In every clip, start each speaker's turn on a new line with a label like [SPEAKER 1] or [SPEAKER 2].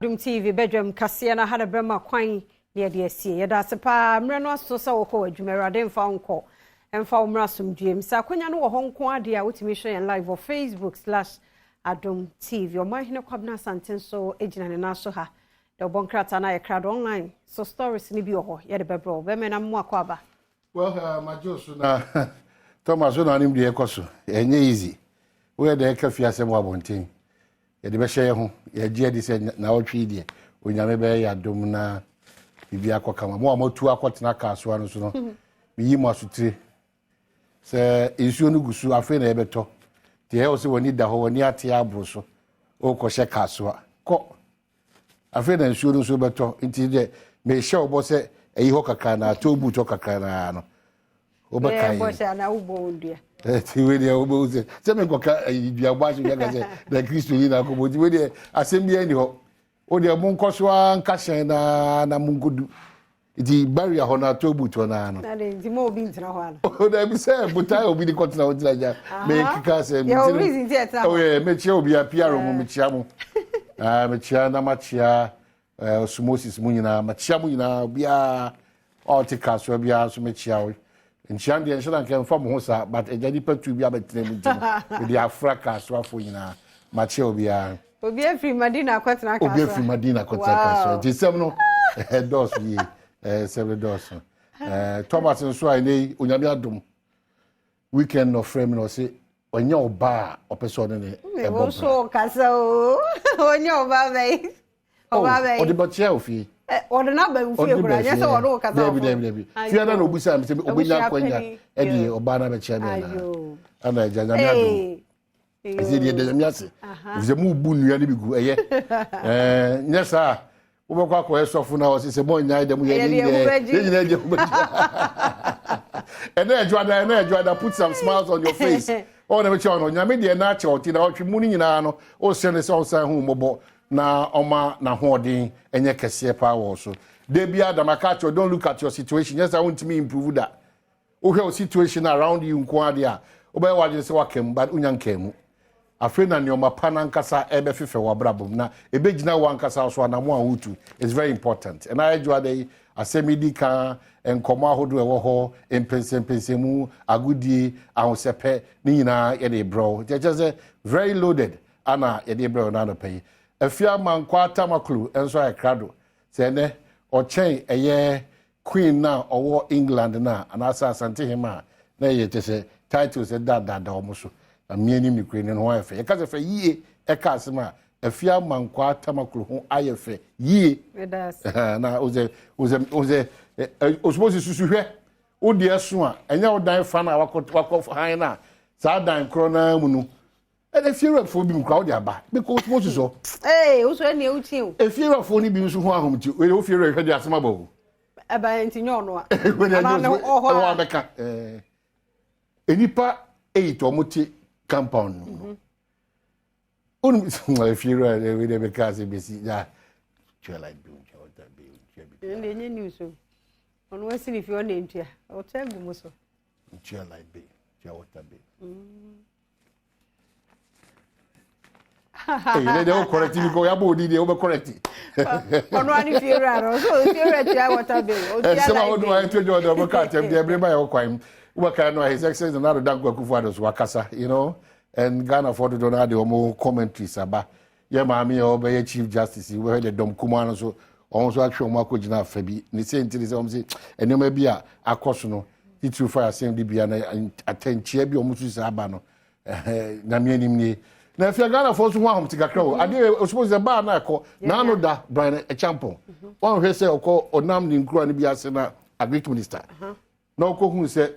[SPEAKER 1] Adom TV Badwam kase na hada brema kwan ne de asie yeda sepa mre no aso sa wo ko adwumerade mfa nko emfa umra somdwem sa kwanya no wo honko ade a wotimi hwe en live on Facebook/Adom TV o mahine kwabna santen so ejina ne na so ha de bonkrata na ye crowd online so stories ni bi ho ye de bebro be me na mo akwaba
[SPEAKER 2] well my josu na Thomas na nim de ekoso enye easy we de kafi asem wabonten ye de be hye ho ye gie di se na otwi die onyame be ya dom na bibi akokama mo amatu akotena kaso anu so no biyi mo asutire se isu onu gusu afi na ebeto de o se woni da ho woni ate abro so o ko hye kaso ko afi na isu onu so beto nti de me hye obo se eyi ho kakra na tobu to kakra na no obakai
[SPEAKER 1] bo sha na ubo ndia
[SPEAKER 2] ti we de obo se me koka dua gba so ga se na Kristo ni na ko bo ti we de asembia ni ho o de mo nkoso anka hyen na mungodu iti barrier ho na tobu to na no
[SPEAKER 1] na de mo obi ntra ho ala
[SPEAKER 2] o da bi se butai obi di kotina o tira ja me kika se
[SPEAKER 1] me o reason ti eta
[SPEAKER 2] o ye me chia obi apia ro mo me chia mo me chia na ma chia osmosis mu nyina ma chia mu nyina bia o ti kaso bia so me chia o nchian de nshana nke mfa mo ho sa but ejadi patu bia betina mu ntino de afraka so afo nyina ma chia obi a
[SPEAKER 1] obi afri Madina akwetena kaso
[SPEAKER 2] obi afri Madina akwetena kaso ti sem no dos yi seven dos Thomas nso ai nei onyame adom weekend no frame no say onya oba opeso ne
[SPEAKER 1] ebo so kasa o onya oba bei
[SPEAKER 2] o de bachia ofi
[SPEAKER 1] o de na ba ufi ekura nya se o do kasa
[SPEAKER 2] debi fia na obusa me se obenya kwanya e de oba na bachia me na ana janya me adom ezi de me ase ze mu bu nua ne bigu eye nya sa ubekwa akọ esofu na osise mo nya ide mu ye ni nyina eje ejuada put some smiles on your face o na me che ono nya me de na che oti na otwe mu ni nyina no o se ne se o san hu mobo na oma na hoodin enye kese pa wo so de bia da makacho don't look at your situation yes I want to me improve that o hwe situation around you nko ade a obe waje se wakem but unya nkemu afena ne omapa na nkasa ebe fefe wa brabom na ebe gina wa nkasa so anamo ahutu is very important and I do dey asemidi ka enkomo ahodo ewo ho empensempensemu agudie ahosepe ni nyina ye de bro just very loaded ana ye de bro na no pay afia mankwa tamaklu enso akrado se ne o chen eye queen na owo England na anasa asante hima na ye tese titles da omuso amieni mi kwene no ayefe e kaze fe yie e ka asema afia mankwa tamaklu ho ayefe yie na oze osmosi susuhwe odi aso a enya odan fa na wakọ han na sa dan kro na mu no e fiera fo bi mkra odi aba because osmosi so
[SPEAKER 1] uso ne uti o
[SPEAKER 2] e fiera fo ni bi nso ho ahomti o fiera hwe di asema ba o
[SPEAKER 1] aba ntinyo no a
[SPEAKER 2] ana no o abeka enipa 8 omuti compound no if you really we dey because besi ja try like do that be
[SPEAKER 1] nye news so on we see if you na ntua o tell me mo so
[SPEAKER 2] try like be try water be hey they correct me go ya body dey o be correct
[SPEAKER 1] on one funeral so funeral try water be o try like
[SPEAKER 2] some of them to do the cat dem dey bring by o kwam waka no his excellency na dankwa kufuado so wakasa you know and Ghana for the donade omo commentaries aba ye maami e obey chief justice we heard the dom kuma so on so atwe omo akogina afabi ni say ntiri say omo say enema bi a akoso no itu fire assembly bi na atenchia bi omo so aba no na me anim ni na afia Ghana for so ho ahom tikakra o ade o suppose the bar na akọ na no da Brian e champion one hwe say okọ onam ni nkura ni bi ase na agric minister na okọ hu say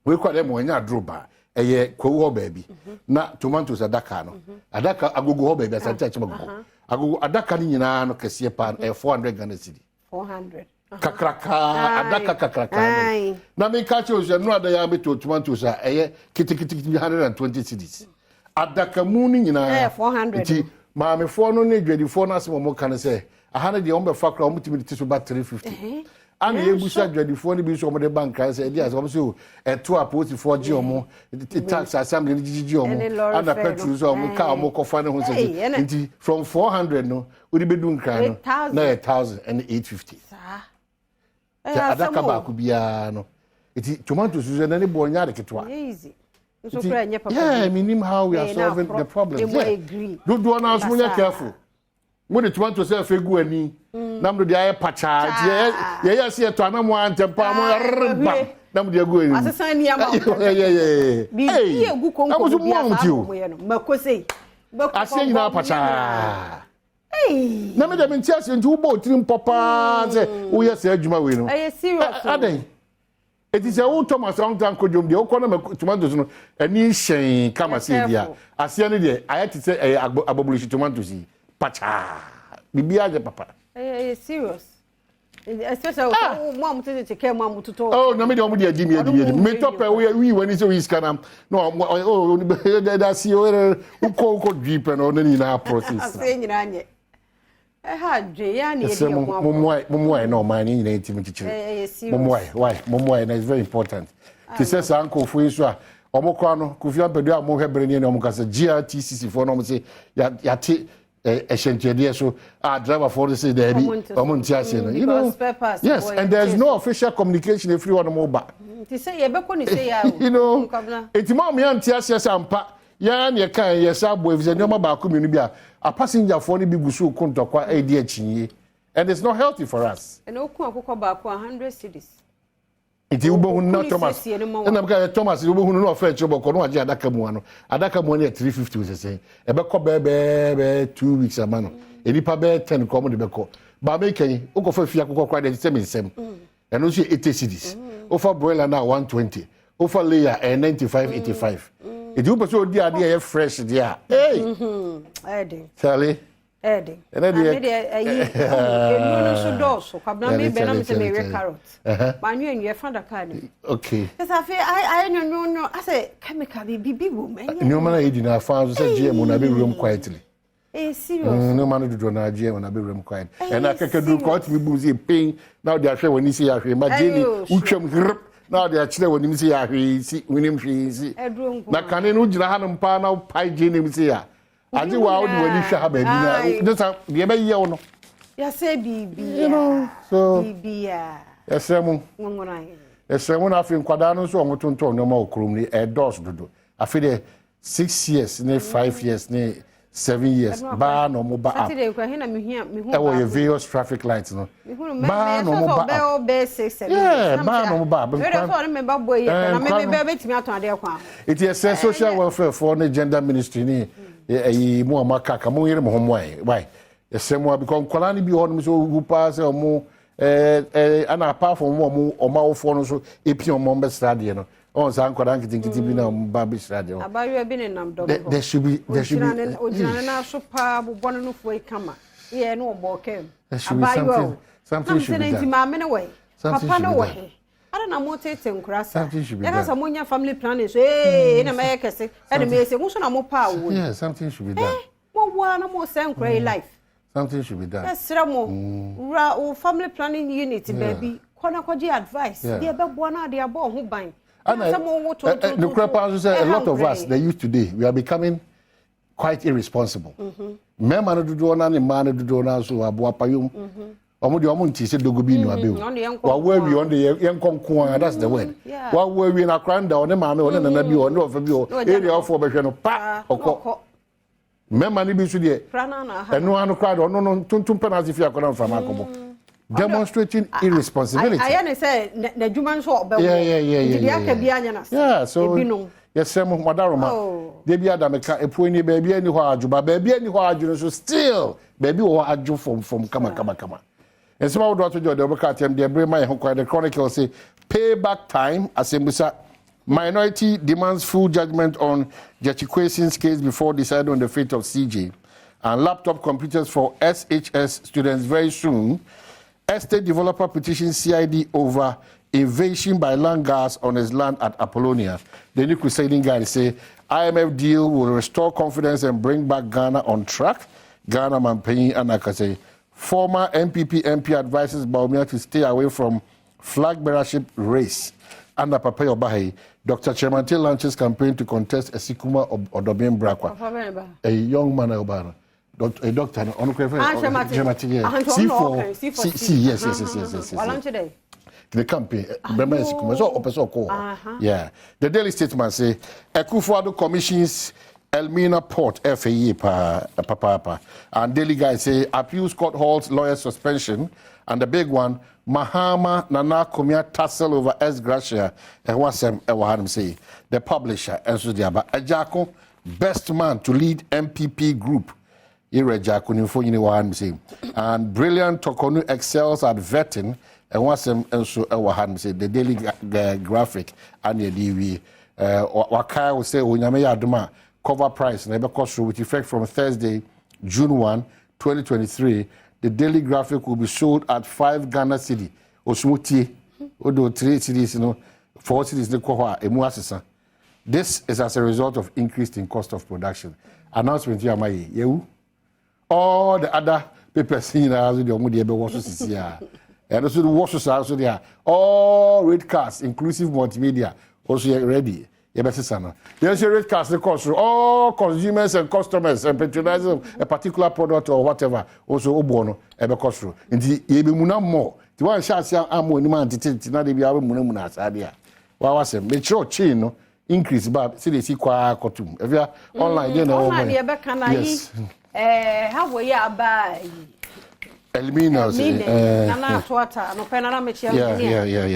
[SPEAKER 2] we kwa dem onya droba eye kwo ho baabi na tomatoes adaka no adaka agogo ho baabi asante achimago agogo adaka ni nyina no kese pa 400 Ghana cedi
[SPEAKER 1] 400
[SPEAKER 2] kakraka adaka kakraka na me ka che o no adaya beto tomatoes a eye kitikiti 120 cedis adaka mu ni nyina
[SPEAKER 1] 400
[SPEAKER 2] ti maame fo no ne dwadi fo no asemo mo kan se aha ne de on be fa kra o mutimi ti so ba 350 And you said ready for the bill from the bank. I said, yes, also a 2 approach for Giomo, the tax assembly, Giomo, and the petrol, or car, more coffee, from 400, no, would you be doing crying? 1,850. Adakaba could be no. It is tomatoes and any boy,
[SPEAKER 1] easy.
[SPEAKER 2] Yeah, I mean, how we are solving the problem. Don't do an answer when you're careful. When the tomatoes are figure any, number the eye patch, yes, yes, to another one, Tempa, number the good. As a sign, yeah, be a good I was wrong with you. Mercosy, but I say now, Pacha. Hey, never been chasing 2 boats in Papa. We are saying, Jumawino. I see. It is a old Thomas Uncle Jum, the Oconum tomatoes, and you say, come and see there. I see any day. I had to say a abolish tomatoes. Pacha, Bibiaja Papa.
[SPEAKER 1] Serious. Especially mom to take mom to talk.
[SPEAKER 2] Oh, no, me don't be a Jimmy. Me top we when it's always can. No, oh, that's your who call deep and on any process.
[SPEAKER 1] Saying, I had Jayani.
[SPEAKER 2] Mumway, no, my native teacher. Why? Mumway, and it's very important. He says, Uncle Fuiswa, Omokano, Kufia Pedia, Mohabrinian, Omocas, GRTCC for no say, Yati. So our driver for the say there be you know, yes, and there's no official communication if you want to move back. You know, it's more me and Tiasia Sampa, Yan, you can, yes, I believe the number about community. A passenger for the big Gusu Kuntokwa ADH, and it's not healthy for us.
[SPEAKER 1] And Oku 100 cities.
[SPEAKER 2] It will be not Thomas. And I'm going to Thomas, you will not fetch your book on Adakamuano. Adakamuani at 350 was the same. A beko bebe 2 weeks a man. A nipa bear 10 common beko. Barbecue, Oko for Fiaco cried the same. And also 80 cities. Offer broiler now 120. Offer layer 95.85. It will be so dear fresh dear. Hey,
[SPEAKER 1] Eddie.
[SPEAKER 2] Sally.
[SPEAKER 1] Eddie. And I so Cabana Benham to Mary Carrots. My new and your father card.
[SPEAKER 2] Okay.
[SPEAKER 1] Yes, I know. I say, chemical be woman.
[SPEAKER 2] No man, I did not find such GM when I be room quietly.
[SPEAKER 1] Serious.
[SPEAKER 2] No man to do an GM when I be room quiet. And I can do quite me boozy pain. Now they are sure when you see her, my Jenny, Uchum, now they are children when you see her, when him see. Na cannon, Ujrahan, Pana, Pie Jenny, see her. I do wow when you shall baby. Just a baby, you know.
[SPEAKER 1] Yes, baby,
[SPEAKER 2] you know. So, yes, Samu. Yes, someone I think Quadano, so I'm going to no more crummy a dose to do. I feel 6 years, 5 years, 7 years. Bar no more bar. There were various traffic lights. No, bar no more bar. Yeah, bar no more bar. It is a social welfare for the gender ministry. More macaca, more in home way. Why? The same way because Kolani be on so who pass or more, and apart from one or more for so Epion Momba Stadium. On San Kodanki think it be now Baby Stadium. About you have been in Namdo. There should be
[SPEAKER 1] so powerful one of way come. Yeah, no more came.
[SPEAKER 2] There should be something should be done.
[SPEAKER 1] Mamma away. Papa no way. I don't know what it's in Crassa.
[SPEAKER 2] Something should be done.
[SPEAKER 1] There are some family planning. Hey, in America, say, and may say, what's more power?
[SPEAKER 2] Yeah, something should be done.
[SPEAKER 1] One more sound cray life.
[SPEAKER 2] Something should be done.
[SPEAKER 1] Yes, Ramo, family planning unit, baby. Konakoji advice. Dear Babwana, dear Bo, who bind.
[SPEAKER 2] And the crap say a lot of us, the youth today, we are becoming quite irresponsible. Men do do and man do do now, so Abuapayum. Omudi omunti se dogobi no abew. Wa we on the yenkonkon, that's the word. Wa we na kranda on ma me on na bi on of bi o area of obehwe no pa okọ. Mema ni bi so de. Eno anu krada on no tuntum penalty fi akona mfama akobo. Demonstrating irresponsibility.
[SPEAKER 1] I say na dwuma nso obewo.
[SPEAKER 2] Yeah, so yes, some Madaroma. They be Adameka, a pony baby any Hajuba, baby any Haju, so still, baby or Aju from Kama. And some of the Democrat, they bring my the Chronicle say, payback time, Assembly minority demands full judgment on Jachikwesin's case before deciding on the fate of CJ. And laptop computers for SHS students very soon. Estate developer petitions CID over invasion by land guards on his land at Apollonia. The new crusading guys say IMF deal will restore confidence and bring back Ghana on track. Ghana man paying Anaka say Former NPP MP advises Baumia to stay away from flag bearership race. Under Papa Obahi, Dr. Chemante launches campaign to contest a Sikuma Odobin Brakwa. A young man, a doctor, on Chemante, yes. The campaign, yeah. The Daily Statement say, Ekufuado commissions Elmina Port FAE papa, and Daily Guide say appeals court holds lawyer suspension, and the big one Mahama Nana Kumia tussle over S Gracia and Wasem Ewahanum say the publisher and so diaba Ajako best man to lead MPP group. Irejako Nifo Wahanum say and brilliant Tokonu excels at vetting and Wasem and so Ewahanum say the Daily Graphic and the DV Wakai will say Unyame Adoma cover price and cost with effect from Thursday, June 1, 2023. The Daily Graphic will be sold at 5 Ghana Cedi. Osmuti, Odo 3 cities, 4 cities, This is as a result of increase in cost of production. Announcement here, my all the other papers seen as the Omudi was and also the washes also there. All red cards, inclusive multimedia, also ready. There's a rate cast the cost for all consumers and customers and patronizers of a particular product or whatever. Also, Obono, ebe cost for. And the Ebimuna more. The one shot I'm when man to not be able Munamunas idea. Well, I was a mature chain increase, but see, they see quite cotum. If you're online, you know, yes.
[SPEAKER 3] How were you by
[SPEAKER 2] Elmina's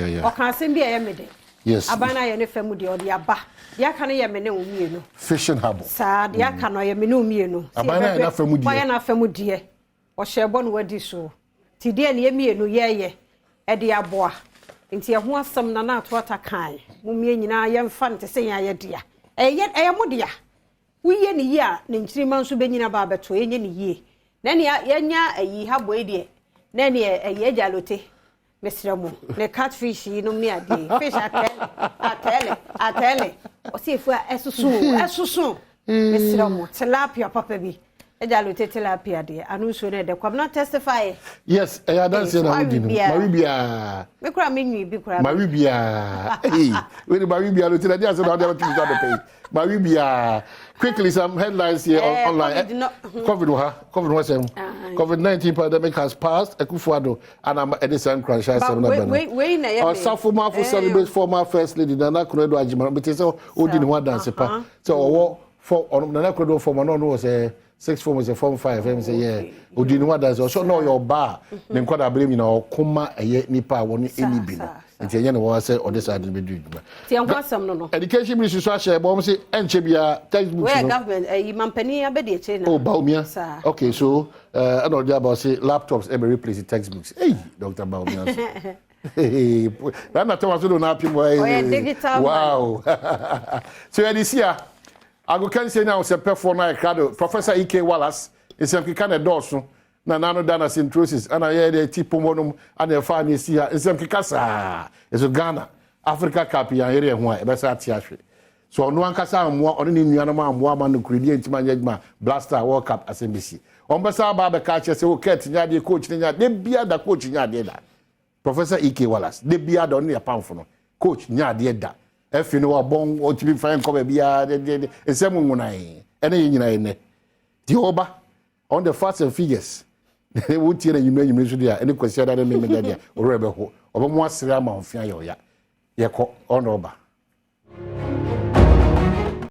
[SPEAKER 1] yeah. Or can send be a mede.
[SPEAKER 2] Yes.
[SPEAKER 1] Abana ye ne famu de odi aba. Ya kan ye me ne omienu.
[SPEAKER 2] Fishing harbor.
[SPEAKER 1] Sa de ya kan ye me ne omienu.
[SPEAKER 2] Abana ye na famu de.
[SPEAKER 1] Why na famu de? O shebo no wadi so. Ti de ne ye mienu ye e de aboa. Nti ye ho asem na na ato atakan. Mu mie nyina ye mfa nte se ya ye dia. Eye mo dia. Wiye ne yi a ne nkyirima nso be nyina ba beto ye nye ne yi. Na ne ye nya ayi habo e de. Na ne ye jalote. Mr. Mo, the catfish, you know me, fish I tell it. Or see if we're as soon, Mr. Mo, tilapia, papa be. A jalute tilapia, dear, and who should the come not testify.
[SPEAKER 2] Yes, I don't say Maribia.
[SPEAKER 1] Me cry me, be cry.
[SPEAKER 2] Maribia. Hey, with Maribia, Lieutenant, I said, I'll never keep the pay. Maribia. Quickly, some headlines here online. COVID-19 pandemic has passed. Ekufuado and I'm Edison Crash. Our Safuma for celebrate former First Lady Nana Kunedo Ajima, but it's all Odin one dance. So, for Nana Kunedo for Manon was a 6 form was a form 5. And say, yeah, Odin one dance. Also, know your bar. Then, quite I blame you know, Kuma a yet nipa won't any bill. And the young one said, or this I didn't do. Education Ministry share bomb say, and Chebia textbook. Where government, a Mampany, a bedi. Oh, Baumia. Okay, so I don't know about say laptops ever replace the textbooks. Hey, Dr. Baumia. Hey, I'm not talking about wow. So, this year, I go say now, say performer, Professor E.K. Wallace is a kind of dorsal. Na nano dana syntrosis and I hear the tipomonum and the funny see her in some Kikasa. It's a Ghana, Africa Capi and area one, Bessa Tiashi. So no one casa more on any Yanama, woman, Credia, Timajma, Blaster, World Cup as NBC. On Bessa Baba catcher, so cat, Yadi coach, they be the coach in Yadeda. Professor E.K. Wallace, they be only a pound for coach Yadeda. If you know a bong or to be fine, come be a seven one eye, any in the Oba on the facts and figures. They would tell you there any question that I made or rebel or more Srama of Fiayo. Ya on Oba.